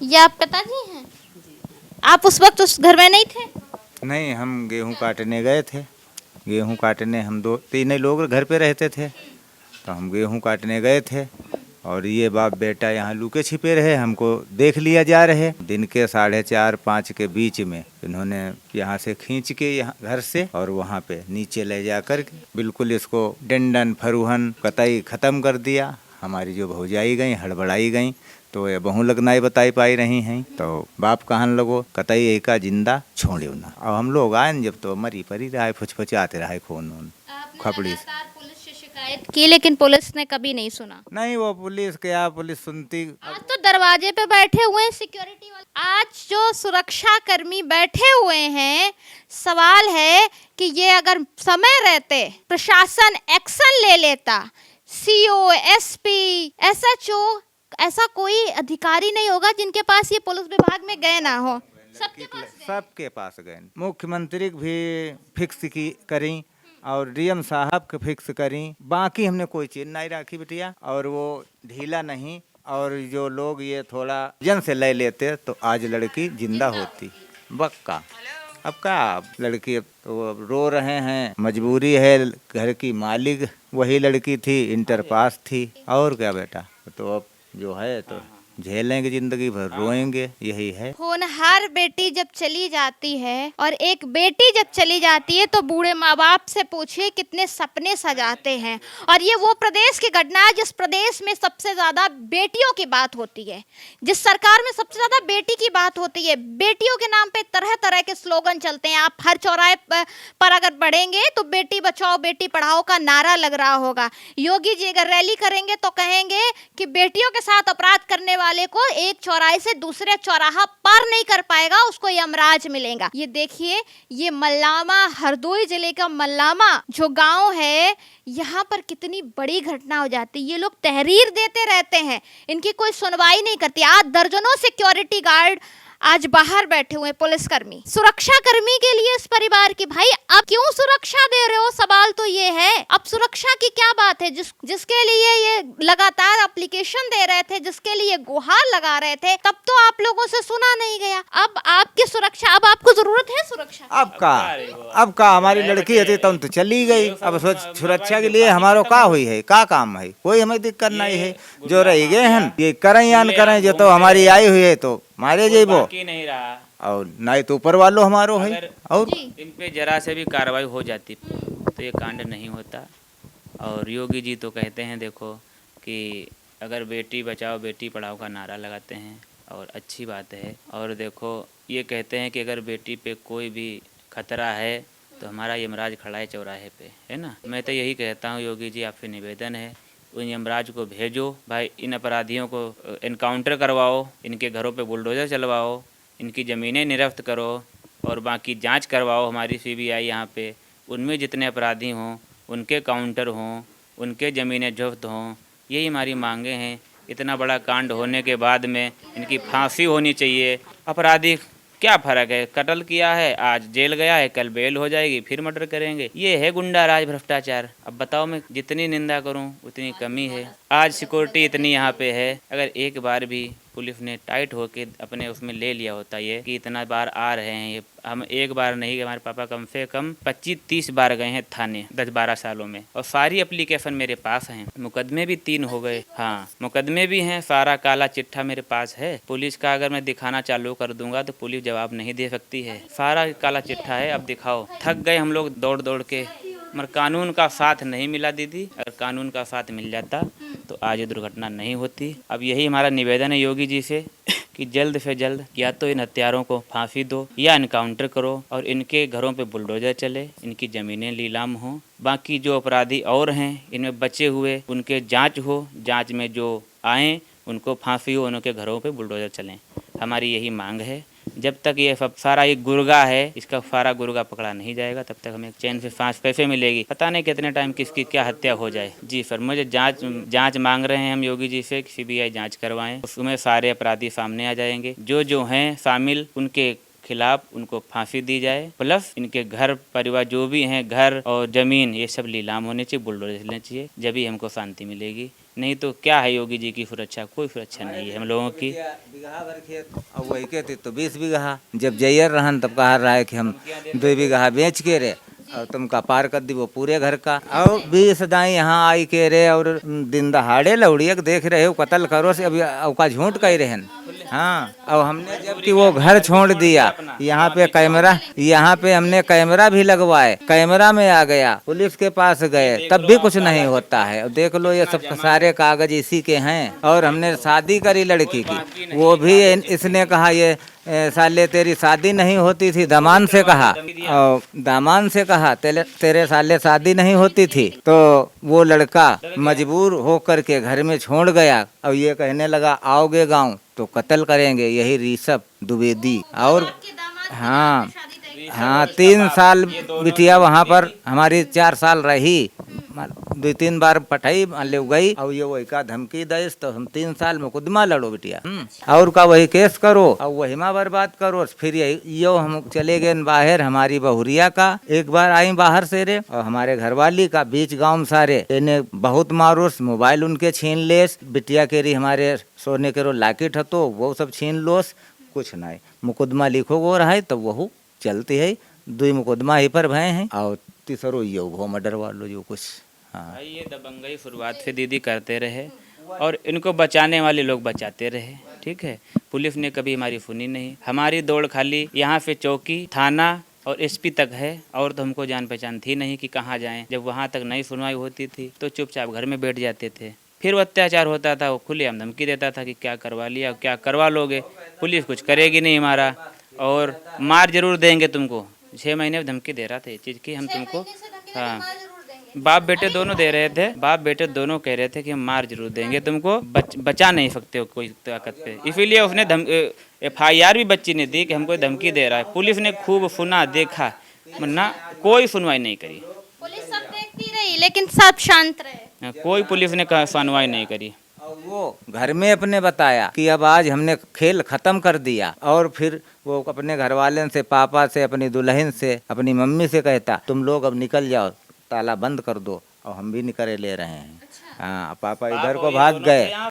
ये आप पिताजी हैं? आप उस वक्त उस घर में नहीं थे? नहीं, हम गेहूं काटने गए थे। गेहूं काटने हम दो तीन ही लोग घर पे रहते थे, तो हम गेहूं काटने गए थे और ये बाप बेटा यहाँ लुके छिपे रहे, हमको देख लिया जा रहे। दिन के 4:30-5 के बीच में इन्होंने यहाँ से खींच के यहाँ घर से और वहाँ पे नीचे ले जा कर के बिल्कुल इसको डंडन फरूहन कतई ख़त्म कर दिया। हमारी जो भौजाई गई हड़बड़ाई गई, तो ये बहु लगनाई बताई पाई रही हैं, तो बाप कहन लगो कतई एका जिंदा छोड़े ना। अब हम लोग आए जब तो मरी परी रहा फुचफुचाते रहा खून वून खपड़ी से। लगातार पुलिस से शिकायत की लेकिन पुलिस ने कभी नहीं सुना। नहीं, वो पुलिस क्या, पुलिस सुनती। आज तो दरवाजे पे बैठे हुए हैं सिक्योरिटी वाले, आज जो सुरक्षा कर्मी बैठे हुए हैं, सवाल है कि ये अगर समय रहते प्रशासन एक्शन ले लेता, सीओ, एसपी, एसएचओ, ऐसा कोई अधिकारी नहीं होगा जिनके पास ये पुलिस विभाग में गए ना हो। सबके पास गए, मुख्यमंत्री भी फिक्स की करी और डीएम साहब के फिक्स करी, बाकी हमने कोई चीज नहीं रखी बिटिया। और वो ढीला नहीं, और जो लोग ये थोड़ा जन से ले लेते तो आज लड़की जिंदा होती। बक्का अब क्या, लड़की तो रो रहे हैं, मजबूरी है, घर की मालिक वही लड़की थी, इंटर पास थी, और क्या बेटा। तो अब जो है तो झेलेंगे, जिंदगी भर रोएंगे, यही है। होनहार बेटी जब चली जाती है और एक बेटी जब चली जाती है तो बूढ़े माँ बाप से पूछिए कितने सपने सजाते हैं। और ये वो प्रदेश की घटना है जिस प्रदेश में सबसे ज्यादा बेटियों की बात होती है, जिस सरकार में सबसे ज्यादा बेटी की बात होती है। बेटियों के नाम पे तरह तरह के स्लोगन चलते हैं। आप हर चौराहे पर अगर बढ़ेंगे तो बेटी बचाओ बेटी पढ़ाओ का नारा लग रहा होगा। योगी जी अगर रैली करेंगे तो कहेंगे कि बेटियों के साथ अपराध करने वाले को एक चौराहे से दूसरे चौराहा पार नहीं कर पाएगा, उसको यमराज मिलेगा। ये देखिए, ये मल्लामा, हरदोई जिले का मल्लामा जो गांव है, यहाँ पर कितनी बड़ी घटना हो जाती है। ये लोग तहरीर देते रहते हैं, इनकी कोई सुनवाई नहीं करती। आज दर्जनों सिक्योरिटी गार्ड आज बाहर बैठे हुए पुलिसकर्मी, सुरक्षा कर्मी के लिए इस परिवार की, भाई अब क्यों सुरक्षा दे रहे हो? सवाल तो ये है, अब सुरक्षा की क्या बात है? जिसके लिए ये लगातार एप्लीकेशन दे रहे थे, जिसके लिए गुहार लगा रहे थे, तब तो आप लोगों से सुना नहीं गया। अब आपकी सुरक्षा, अब आपको जरूरत है सुरक्षा। अब का हमारी लड़की थी तब तो चली गई, अब सुरक्षा के लिए हमारो का हुई है, का काम है, कोई हमें दिक्कत नहीं है। जो रह गए हैं ये करें या न करें, जो तो हमारी आई हुई है तो मारे जेबो नहीं रहा, और नहीं तो ऊपर वालों हमारो है। और इन पे जरा से भी कार्रवाई हो जाती तो ये कांड नहीं होता। और योगी जी तो कहते हैं देखो कि अगर बेटी बचाओ बेटी पढ़ाओ का नारा लगाते हैं और अच्छी बात है। और देखो ये कहते हैं कि अगर बेटी पे कोई भी खतरा है तो हमारा यमराज खड़ा है चौराहे पे, है ना। मैं तो यही कहता हूँ योगी जी, आपसे निवेदन है उन यमराज को भेजो भाई, इन अपराधियों को एनकाउंटर करवाओ, इनके घरों पे बुलडोज़र चलवाओ, इनकी ज़मीनें निरस्त करो और बाकी जांच करवाओ हमारी सीबीआई यहाँ पे। उनमें जितने अपराधी हों उनके काउंटर हों, उनके ज़मीनें जब्त हों, यही हमारी मांगे हैं। इतना बड़ा कांड होने के बाद में इनकी फांसी होनी चाहिए। अपराधी क्या फ़र्क है, कत्ल किया है आज जेल गया है, कल बेल हो जाएगी फिर मर्डर करेंगे। ये है गुंडा राज, भ्रष्टाचार। अब बताओ मैं जितनी निंदा करूं उतनी कमी है। आज सिक्योरिटी इतनी यहाँ पे है, अगर एक बार भी पुलिस ने टाइट होके अपने उसमें ले लिया होता ये कि इतना बार आ रहे हैं ये, हम एक बार नहीं, हमारे पापा कम से कम 25-30 बार गए हैं थाने 10-12 सालों में, और सारी एप्लीकेशन मेरे पास हैं। मुकदमे भी 3 हो गए, हाँ मुकदमे भी हैं, सारा काला चिट्ठा मेरे पास है। पुलिस का अगर मैं दिखाना चालू कर दूंगा तो पुलिस जवाब नहीं दे सकती है, सारा काला चिट्ठा है। अब दिखाओ, थक गए हम लोग दौड़ दौड़ के, मगर कानून का साथ नहीं मिला दीदी। अगर कानून का साथ मिल जाता तो आज ये दुर्घटना नहीं होती। अब यही हमारा निवेदन है योगी जी से कि जल्द से जल्द या तो इन हत्यारों को फांसी दो या इनकाउंटर करो और इनके घरों पे बुलडोजर चले, इनकी ज़मीनें नीलाम हो। बाकी जो अपराधी और हैं इनमें बचे हुए उनके जांच हो, जांच में जो आएँ उनको फांसी हो, उनके घरों पे बुलडोजर चलें। हमारी यही मांग है। जब तक ये सब सारा एक गुर्गा है, इसका सारा गुर्गा पकड़ा नहीं जाएगा तब तक हमें चैन से सांस कैसे मिलेगी, पता नहीं कितने टाइम किसकी क्या हत्या हो जाए। जी सर, मुझे जांच मांग रहे हैं हम योगी जी से, सीबीआई जांच करवाएं, उसमें सारे अपराधी सामने आ जाएंगे। जो हैं शामिल उनके खिलाफ उनको फांसी दी जाए, प्लस इनके घर परिवार जो भी हैं, घर और जमीन, ये सब नीलाम होने चाहिए, बुलडोजर चलने चाहिए, जब ही हमको शांति मिलेगी। नहीं तो क्या है योगी जी की सुरक्षा? कोई सुरक्षा नहीं है हम लोगों की। बीघा भर खेत और वही के तो 20 बीघा जब जैयर रहन तब कहा रहा है कि हम 2 बीघा बेच के रे और तुम का पार कर दी वो पूरे घर का। और 20 दाई यहाँ आई के रे और दिन दहाड़े लौड़ियक देख रहे हो कत्ल करो से अभी का झूठ कह रहे हैं। हाँ, और हमने जबकि वो घर छोड़ दिया, यहाँ पे कैमरा, यहाँ पे हमने कैमरा भी लगवाए, कैमरा में आ गया, पुलिस के पास गए तब भी कुछ नहीं होता है। और देख लो ये सब सारे कागज इसी के हैं। और हमने शादी करी लड़की की, वो भी इसने कहा ये साले तेरी शादी नहीं होती थी, दामान से कहा, और दामान से कहा तेरे साले शादी नहीं होती थी। तो वो लड़का मजबूर होकर के घर में छोड़ गया और ये कहने लगा आओगे गांव तो कत्ल करेंगे, यही ऋषभ द्विवेदी। और हाँ हाँ 3 साल बिटिया वहाँ पर हमारी 4 साल रही, 2-3 बार पठाई ले गई और ये वही का धमकी दईस तो हम 3 साल मुकदमा लड़ो बिटिया और का वही केस करो और वही माँ बर्बाद करो। फिर यो हम चले गए बाहर, हमारी बहुरिया का एक बार आई बाहर से रे और हमारे घरवाली का बीच गांव सारे इन्हें बहुत मारोस, मोबाइल उनके छीन लेस, बिटिया के री हमारे सोने के रो लाकेट हतो वो सब छीन लोस, कुछ नहीं मुकदमा लिखो गो रहा है तो वह चलती है। 2 मुकदमा ही पर भय हैं और तीसरो ये वो मर्डर वालो जो कुछ। हाँ, ये दबंगई शुरुआत से दीदी करते रहे और इनको बचाने वाले लोग बचाते रहे, ठीक है। पुलिस ने कभी हमारी सुनी नहीं। हमारी दौड़ खाली यहाँ पे चौकी, थाना और एसपी तक है और तो हमको जान पहचान थी नहीं कि कहाँ जाएं। जब वहाँ तक नहीं सुनवाई होती थी तो चुपचाप घर में बैठ जाते थे। फिर वो अत्याचार होता था, वो खुलेआम धमकी देता था कि क्या करवा लिया, क्या करवा लोगे, पुलिस कुछ करेगी नहीं हमारा और मार जरूर देंगे तुमको। 6 महीने धमकी दे रहा था ये चीज़ की हम तुमको। हाँ, बाप बेटे दोनों दे रहे थे, बाप बेटे दोनों कह रहे थे कि हम मार जरूर देंगे तुमको, बचा नहीं सकते हो कोई ताकत पे। इसीलिए उसने FIR भी बच्ची ने दी कि हमको धमकी दे रहा है। पुलिस ने खूब सुना देखा वरना कोई सुनवाई नहीं करी। पुलिस सब देखती रही लेकिन सब शांत रहे, कोई पुलिस ने सुनवाई नहीं करी। और वो घर में अपने बताया कि अब आज हमने खेल खत्म कर दिया और फिर वो अपने घर वाले से, पापा से, अपनी दुल्हन से, अपनी मम्मी से कहता तुम लोग अब निकल जाओ, ताला बंद कर दो और हम भी निकले ले रहे हैं। हाँ, पापा इधर को भाग गए।